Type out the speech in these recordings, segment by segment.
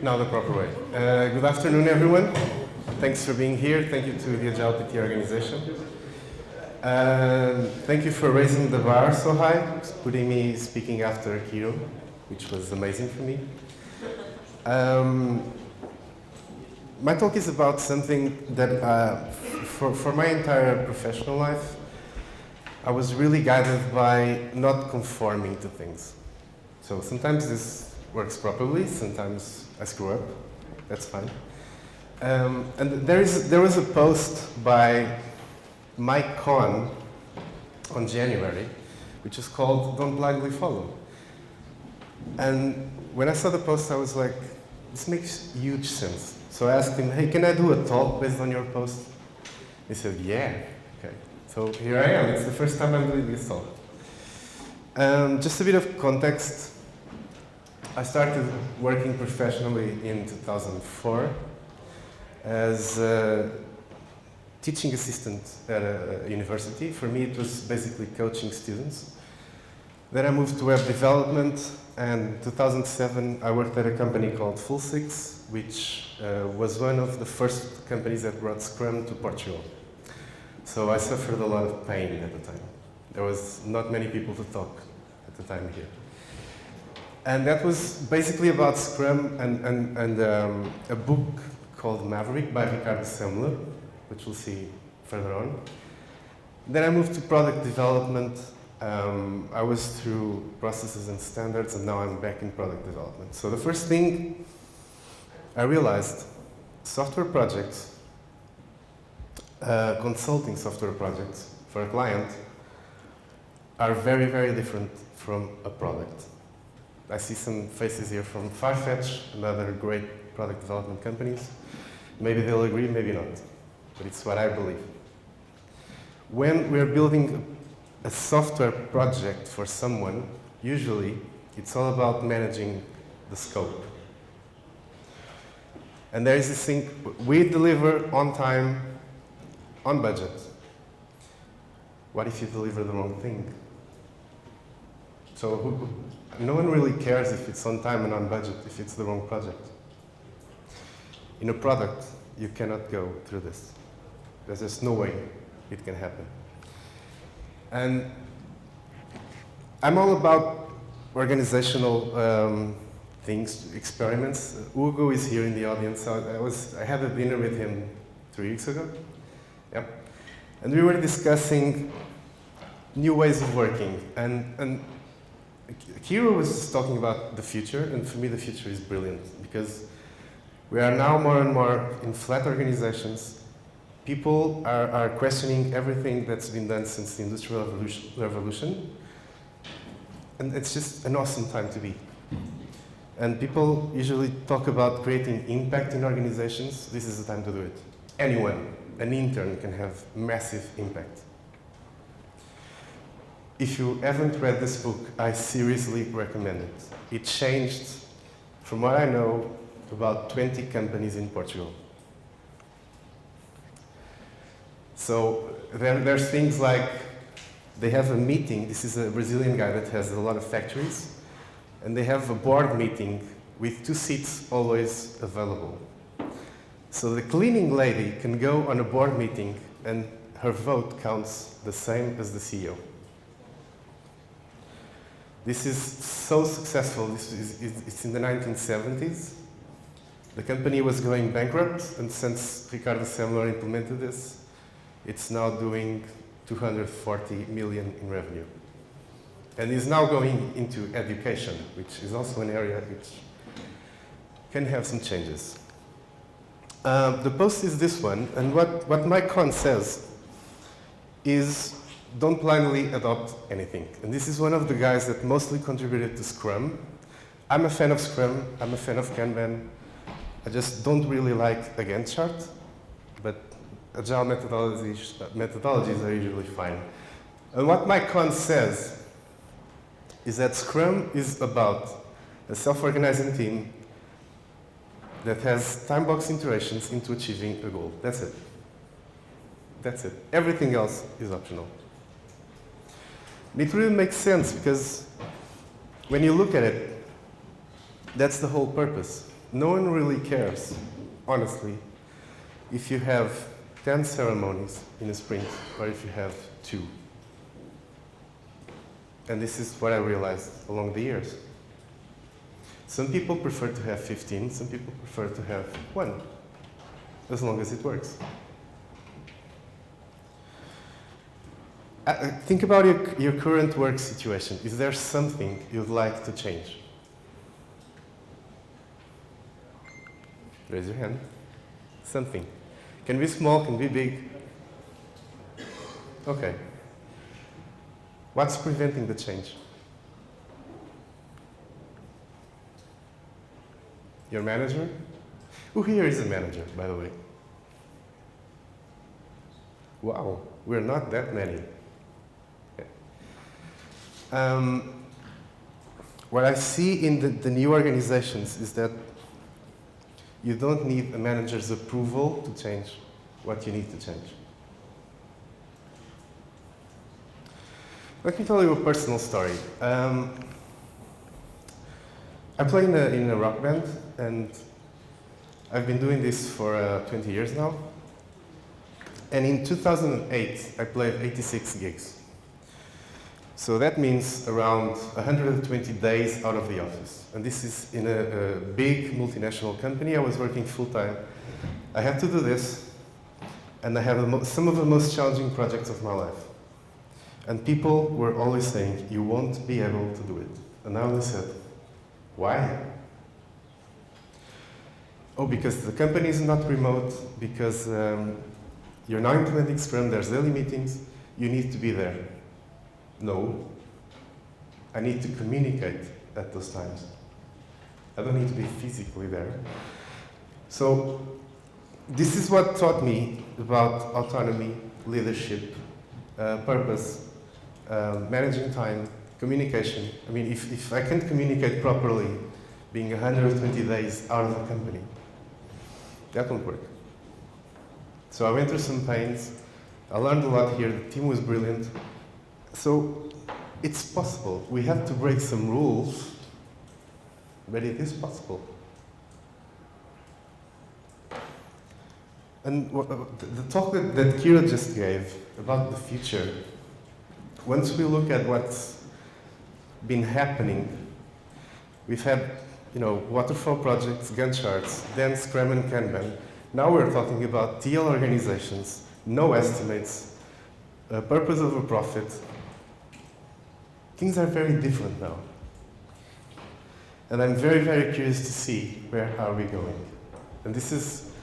Now the proper way. Good afternoon, everyone. Thanks for being here. Thank you to the Agile PT organization. Thank you for raising the bar so high, putting me speaking after Hiro, which was amazing for me. My talk is about something that, for my entire professional life, I was really guided by not conforming to things. So sometimes this works properly, sometimes I screw up, that's fine. And there was a post by Mike Cohn on January, which is called "Don't Blindly Follow." And when I saw the post, I was like, this makes huge sense. So I asked him, hey, can I do a talk based on your post? He said, yeah. Okay. So here I am. It's the first time I'm doing this talk. Just a bit of context. I started working professionally in 2004 as a teaching assistant at a university. For me, it was basically coaching students. Then I moved to web development, and in 2007, I worked at a company called Full Six, which was one of the first companies that brought Scrum to Portugal. So I suffered a lot of pain at the time. There was not many people to talk at the time here. And that was basically about Scrum and a book called Maverick by Ricardo Fiel, which we'll see further on. Then I moved to product development. I was through processes and standards, and now I'm back in product development. So the first thing I realized, software projects, consulting software projects for a client are very, very different from a product. I see some faces here from Farfetch and other great product development companies. Maybe they'll agree, maybe not, but it's what I believe. When we're building a software project for someone, usually it's all about managing the scope. And there is this thing, we deliver on time, on budget. What if you deliver the wrong thing? So no one really cares if it's on time and on budget, if it's the wrong project. In a product, you cannot go through this. There's just no way it can happen. And I'm all about organizational things, experiments. Hugo is here in the audience. I had a dinner with him 3 weeks ago. Yep. And we were discussing new ways of working. And Kiro was just talking about the future, and for me the future is brilliant because we are now more and more in flat organizations. People are questioning everything that's been done since the Industrial Revolution, and it's just an awesome time to be. And people usually talk about creating impact in organizations. This is the time to do it. Anyone, an intern, can have massive impact. If you haven't read this book, I seriously recommend it. It changed, from what I know, about 20 companies in Portugal. So there's things like, they have a meeting. This is a Brazilian guy that has a lot of factories, and they have a board meeting with 2 seats always available. So the cleaning lady can go on a board meeting, and her vote counts the same as the CEO. This is so successful. It's in the 1970s. The company was going bankrupt, and since Ricardo Fiel implemented this, it's now doing 240 million in revenue. And is now going into education, which is also an area which can have some changes. The post is this one, and what Mike Cohn says is, don't blindly adopt anything. And this is one of the guys that mostly contributed to Scrum. I'm a fan of Scrum, I'm a fan of Kanban. I just don't really like a Gantt chart, but Agile methodologies are usually fine. And what Mike Cohn says is that Scrum is about a self-organizing team that has time-box iterations into achieving a goal. That's it. That's it. Everything else is optional. It really makes sense because when you look at it, that's the whole purpose. no one really cares, honestly, if you have 10 ceremonies in a sprint or if you have 2. And this is what I realized along the years. Some people prefer to have 15, some people prefer to have 1, as long as it works. Think about your current work situation. Is there something you'd like to change? Raise your hand. Something. Can be small, can be big. Okay. What's preventing the change? Your manager? Who here is a manager, by the way? Wow, we're not that many. What I see in the new organizations is that you don't need a manager's approval to change what you need to change. Let me tell you a personal story. I play in a rock band, and I've been doing this for 20 years now. And in 2008, I played 86 gigs. So that means around 120 days out of the office. And this is in a big multinational company. I was working full-time. I had to do this, and I had some of the most challenging projects of my life. And people were always saying, you won't be able to do it. And I always said, why? Oh, because the company is not remote, because you're now implementing Scrum, there's daily meetings, you need to be there. No, I need to communicate at those times. I don't need to be physically there. So this is what taught me about autonomy, leadership, purpose, managing time, communication. I mean, if I can't communicate properly, being 120 days out of the company, that won't work. So I went through some pains. I learned a lot here. The team was brilliant. So it's possible. We have to break some rules, but it is possible. And the talk that Kira just gave about the future, once we look at what's been happening, we've had, waterfall projects, Gantt charts, then Scrum and Kanban. Now we're talking about TL organizations, no estimates, purpose over profit. Things are very different now. And I'm very, very curious to see where are we going. And this is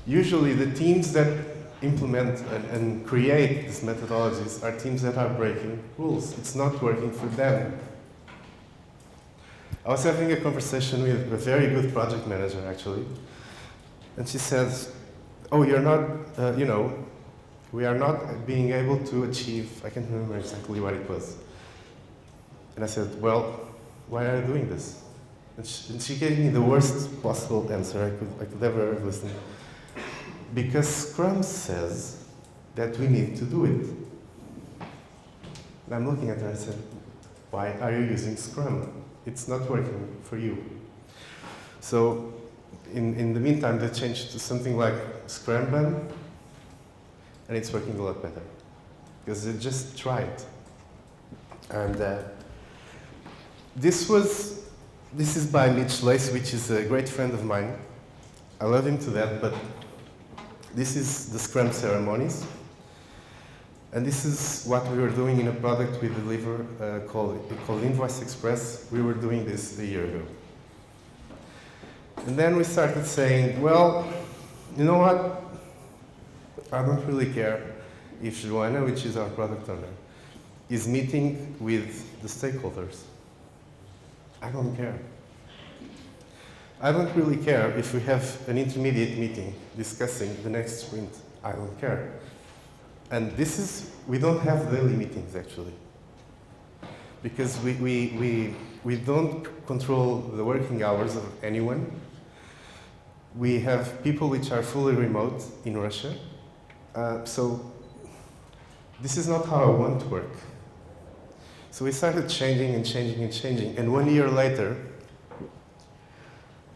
usually the teams that implement and create these methodologies are teams that are breaking rules. It's not working for them. I was having a conversation with a very good project manager, actually. And she says, oh, you're not, we are not being able to achieve, I can't remember exactly what it was. And I said, well, why are you doing this? And she gave me the worst possible answer I could ever have listened. Because Scrum says that we need to do it. And I'm looking at her and I said, why are you using Scrum? It's not working for you. So in the meantime, they changed to something like Scrumban, and it's working a lot better. Because they just tried. And this is by Mitch Lace, which is a great friend of mine. I love him to death, but this is the Scrum ceremonies. And this is what we were doing in a product we deliver called Invoice Express. We were doing this a year ago. And then we started saying, well, you know what? I don't really care if Joanna, which is our product owner, is meeting with the stakeholders. I don't care. I don't really care if we have an intermediate meeting discussing the next sprint. I don't care. And we don't have daily meetings, actually. Because we don't control the working hours of anyone. We have people which are fully remote in Russia. So this is not how I want to work. So we started changing and changing and changing. And 1 year later,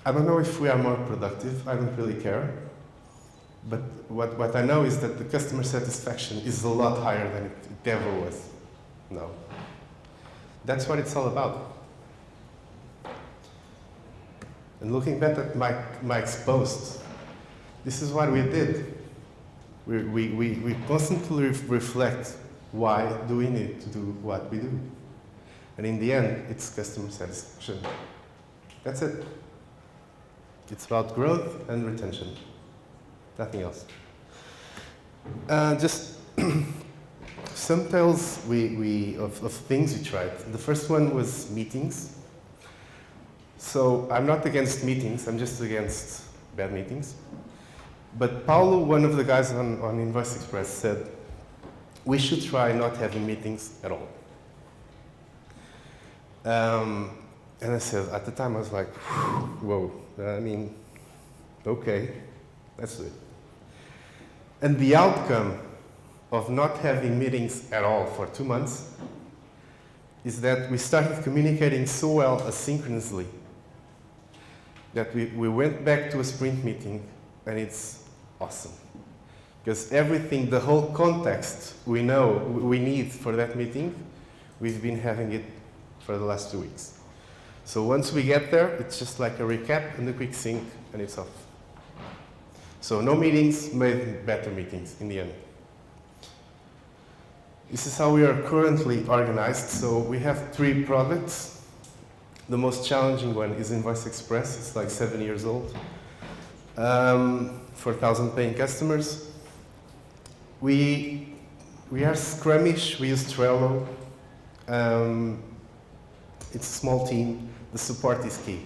I don't know if we are more productive, I don't really care. But what I know is that the customer satisfaction is a lot higher than it ever was. No. That's what it's all about. And looking back at my exposed, this is what we did. We constantly reflect, why do we need to do what we do? And in the end, it's customer satisfaction. That's it. It's about growth and retention. Nothing else. Just some tales of things we tried. The first one was meetings. So I'm not against meetings, I'm just against bad meetings. But Paulo, one of the guys on Invoice Express, said, we should try not having meetings at all. And I said, at the time I was like, whoa, I mean, okay, let's do it. And the outcome of not having meetings at all for 2 months is that we started communicating so well asynchronously that we went back to a sprint meeting, and it's awesome. Because everything, the whole context we know, we need for that meeting, we've been having it for the last 2 weeks. So once we get there, it's just like a recap and a quick sync, and it's off. So no meetings made better meetings in the end. This is how we are currently organized. So we have 3 products. The most challenging one is Invoice Express. It's like 7 years old. 4,000 paying customers. We are Scrumish. We use Trello. It's a small team. The support is key.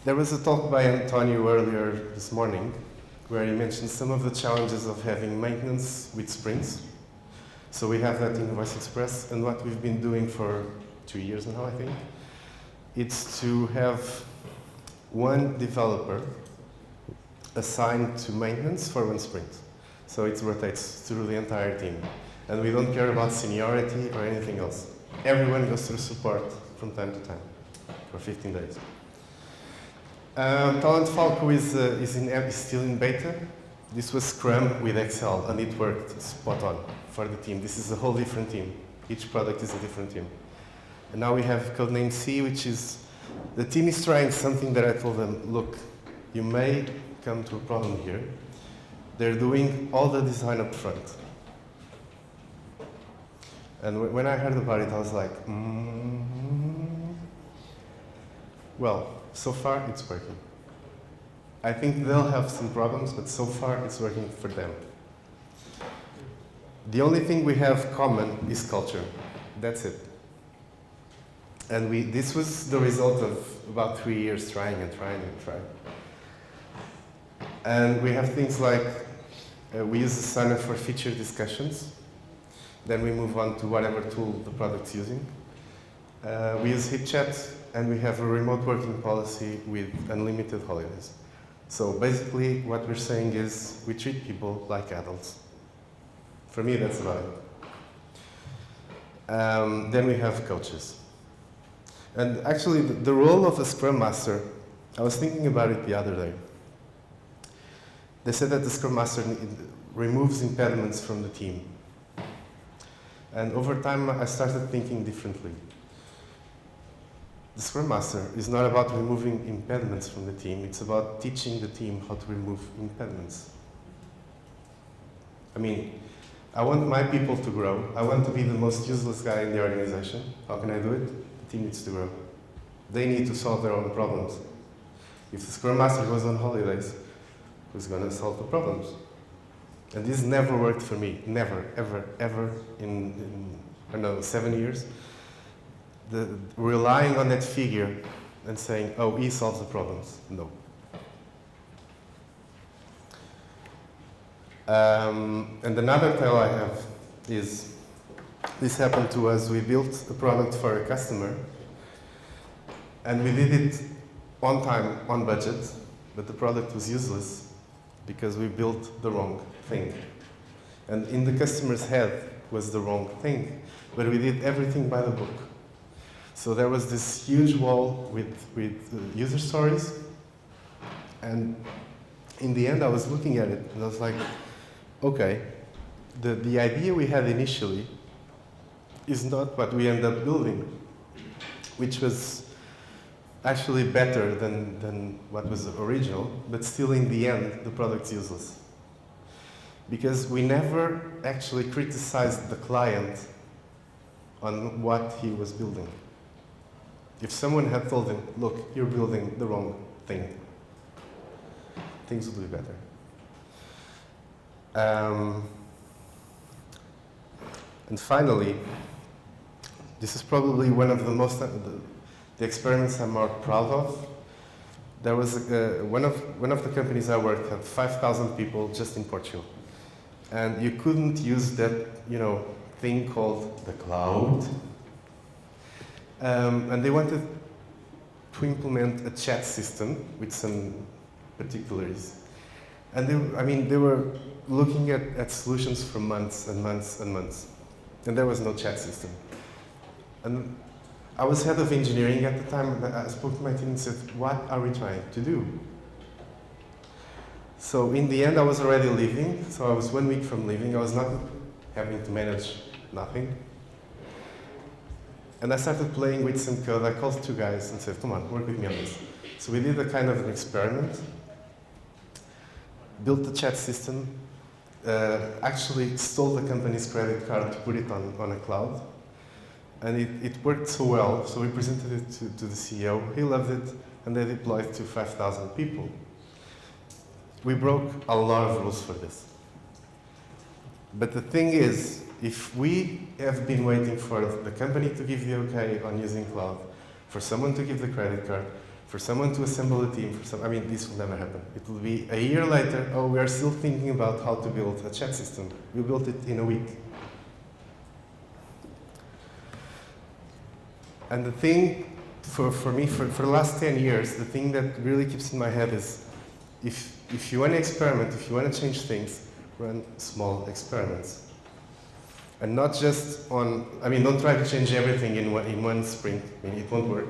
There was a talk by Antonio earlier this morning where he mentioned some of the challenges of having maintenance with sprints. So we have that in Invoice Express, and what we've been doing for 2 years now, I think, it's to have one developer assigned to maintenance for one sprint. So it rotates through the entire team. And we don't care about seniority or anything else. Everyone goes through support from time to time for 15 days. Talent Falco is still in beta. This was Scrum with Excel, and it worked spot on for the team. This is a whole different team. Each product is a different team. And now we have Codename C, which is, the team is trying something that I told them, look, you may come to a problem here. They're doing all the design up front. And when I heard about it, I was like, well, so far it's working. I think they'll have some problems, but so far it's working for them. The only thing we have common is culture. That's it. And this was the result of about 3 years trying and trying and trying. And we have things like, we use Asana for feature discussions. Then we move on to whatever tool the product's using. We use HipChat, and we have a remote working policy with unlimited holidays. So basically, what we're saying is, we treat people like adults. For me, that's about it. Then we have coaches. And actually, the role of a Scrum Master, I was thinking about it the other day. They said that the Scrum Master removes impediments from the team. And over time, I started thinking differently. The Scrum Master is not about removing impediments from the team, it's about teaching the team how to remove impediments. I mean, I want my people to grow. I want to be the most useless guy in the organization. How can I do it? The team needs to grow. They need to solve their own problems. If the Scrum Master goes on holidays, who's going to solve the problems? And this never worked for me. Never, ever, ever in I don't know, 7 years. Relying on that figure and saying, oh, he solves the problems. No. And another tale I have is, this happened to us. We built a product for a customer, and we did it on time, on budget, but the product was useless because we built the wrong thing. And in the customer's head was the wrong thing, but we did everything by the book. So there was this huge wall with user stories, And in the end, I was looking at it and I was like, okay, the idea we had initially is not what we end up building, which was actually better than what was original, but still in the end, the product's useless. Because we never actually criticized the client on what he was building. If someone had told him, look, you're building the wrong thing, things would be better. And finally, this is probably one of the most, the experiments I'm more proud of. There was one of the companies I worked had 5,000 people just in Portugal. And you couldn't use that, thing called the cloud. And they wanted to implement a chat system with some particularities. And they were looking at solutions for months and months and months. And there was no chat system. And I was head of engineering at the time, and I spoke to my team and said, what are we trying to do? So in the end, I was already leaving, so I was 1 week from leaving. I was not having to manage nothing. And I started playing with some code. I called two guys and said, come on, work with me on this. So we did a kind of an experiment, built the chat system, actually stole the company's credit card to put it on a cloud. And it worked so well, so we presented it to the CEO. He loved it, and they deployed to 5,000 people. We broke a lot of rules for this. But the thing is, if we have been waiting for the company to give the okay on using cloud, for someone to give the credit card, for someone to assemble a team, this will never happen. It will be a year later, oh, we are still thinking about how to build a chat system. We built it in a week. And the thing, for me, for the last 10 years, the thing that really keeps in my head is, if you want to experiment, if you want to change things, run small experiments. And not just don't try to change everything in one sprint. It won't work.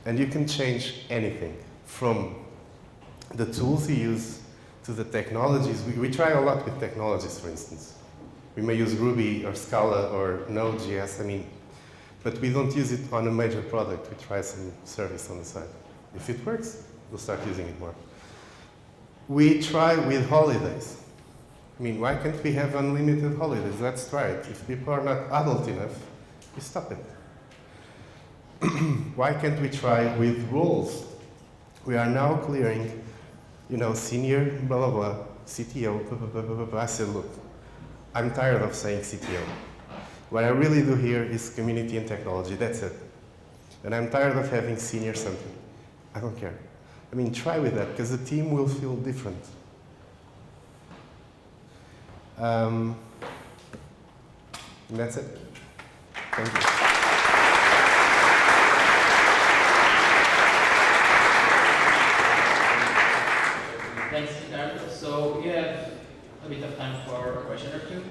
And you can change anything, from the tools you use to the technologies. We try a lot with technologies, for instance. We may use Ruby or Scala or Node.js, but we don't use it on a major product. We try some service on the side. If it works, we'll start using it more. We try with holidays. Why can't we have unlimited holidays? Let's try it. If people are not adult enough, we stop it. Why can't we try with roles? We are now clearing, senior, blah, blah, blah, CTO, blah, blah, blah, blah, blah. I said, look, I'm tired of saying CTO. What I really do here is community and technology, that's it. And I'm tired of having senior something. I don't care. Try with that, because the team will feel different. And that's it. Thank you. Thanks, Ricardo. So we have a bit of time for a question or two.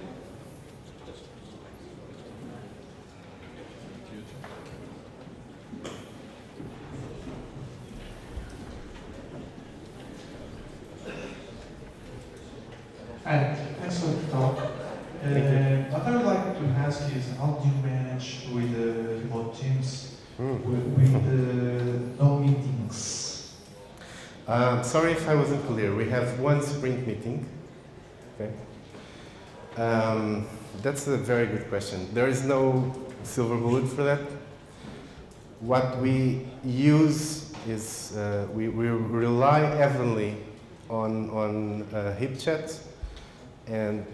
Excellent talk. What I would like to ask is, how do you manage with remote teams, with no meetings? Sorry if I wasn't clear. We have one sprint meeting. Okay. That's a very good question. There is no silver bullet for that. What we use is we rely heavily on HipChat. And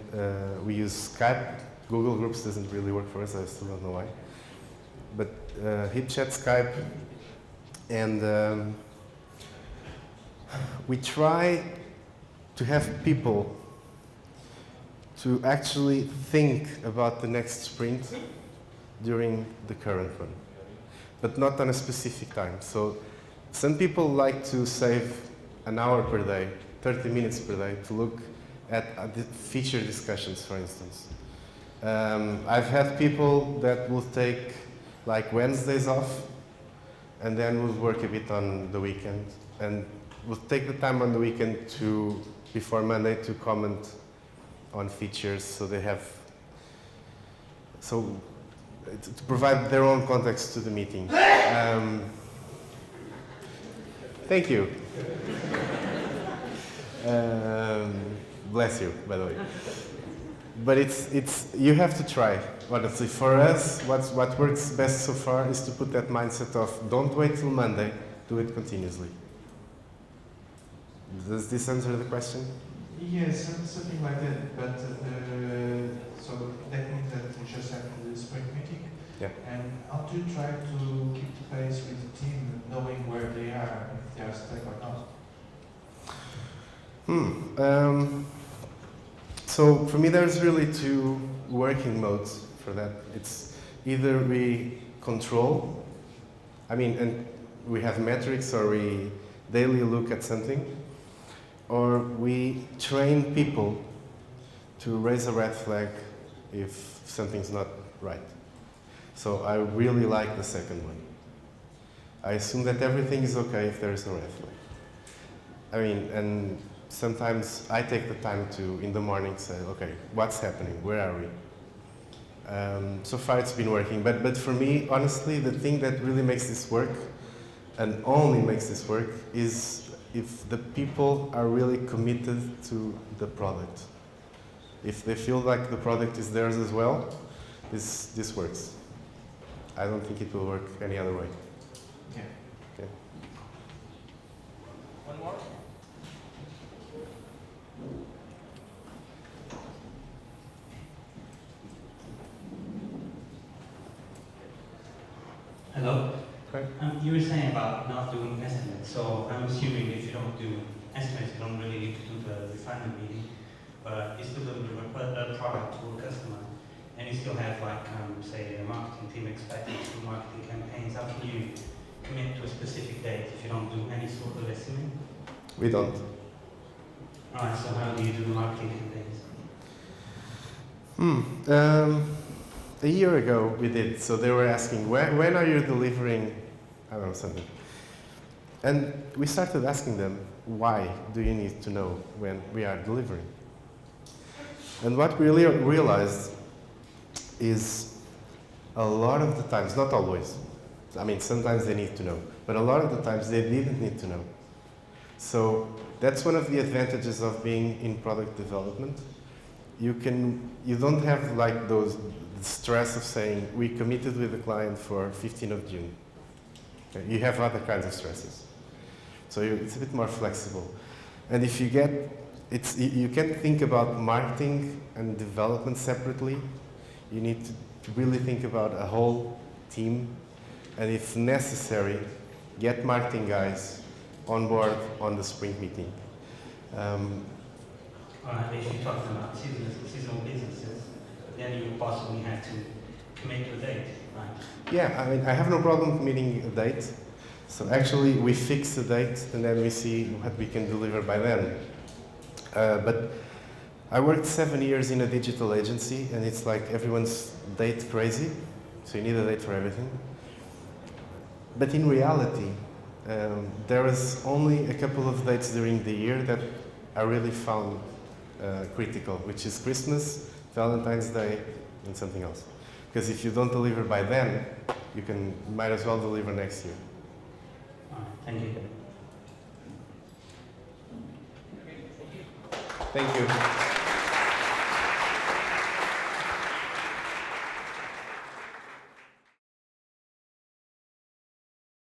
we use Skype. Google Groups doesn't really work for us. I still don't know why. But HipChat, Skype, and we try to have people to actually think about the next sprint during the current one, but not on a specific time. So some people like to save an hour per day, 30 minutes per day, to look at the feature discussions, for instance. I've had people that will take Wednesdays off, and then we'll work a bit on the weekend. And we'll take the time on the weekend to, before Monday, to comment on features, so they have, so to provide their own context to the meeting. Thank you. Bless you, by the way. But you have to try, honestly. For us, what works best so far is to put that mindset of don't wait till Monday, do it continuously. Does this answer the question? Yes, something like that. But so that means that you just have the sprint meeting. Yeah. And how do you try to keep the pace with the team, knowing where they are, if they are stuck or not? So for me, there's really two working modes for that. It's either we control, and we have metrics, or we daily look at something, or we train people to raise a red flag if something's not right. So I really like the second one. I assume that everything is okay if there is no red flag. And sometimes I take the time to, in the morning, say, okay, what's happening? Where are we? So far it's been working, but for me, honestly, the thing that really makes this work, and only makes this work, is if the people are really committed to the product. If they feel like the product is theirs as well, this works. I don't think it will work any other way. Yeah. Okay. One more? Hello. Okay. You were saying about not doing estimates, so I'm assuming if you don't do estimates, you don't really need to do the refinement meeting, but you still deliver a product to a customer, and you still have, say, a marketing team expecting to do marketing campaigns. How can you commit to a specific date if you don't do any sort of estimate? We don't. Alright, so how do you do the marketing campaigns? A year ago we did, so they were asking, when are you delivering, I don't know, something. And we started asking them, why do you need to know when we are delivering? And what we really realized is a lot of the times, not always, sometimes they need to know, but a lot of the times they didn't need to know. So that's one of the advantages of being in product development. You don't have like the stress of saying, we committed with the client for 15th of June. Okay? You have other kinds of stresses. So it's a bit more flexible. And if you you can't think about marketing and development separately. You need to really think about a whole team. And if necessary, get marketing guys on board on the sprint meeting. If you're talking about seasonal businesses, then you possibly have to commit to a date, right? Yeah, I have no problem committing a date. So actually, we fix the date and then we see what we can deliver by then. But I worked 7 years in a digital agency, and it's like everyone's date crazy. So you need a date for everything. But in reality, there is only a couple of dates during the year that I really found critical, which is Christmas, Valentine's Day, and something else. Because if you don't deliver by then, you might as well deliver next year. All right, thank you. Thank you.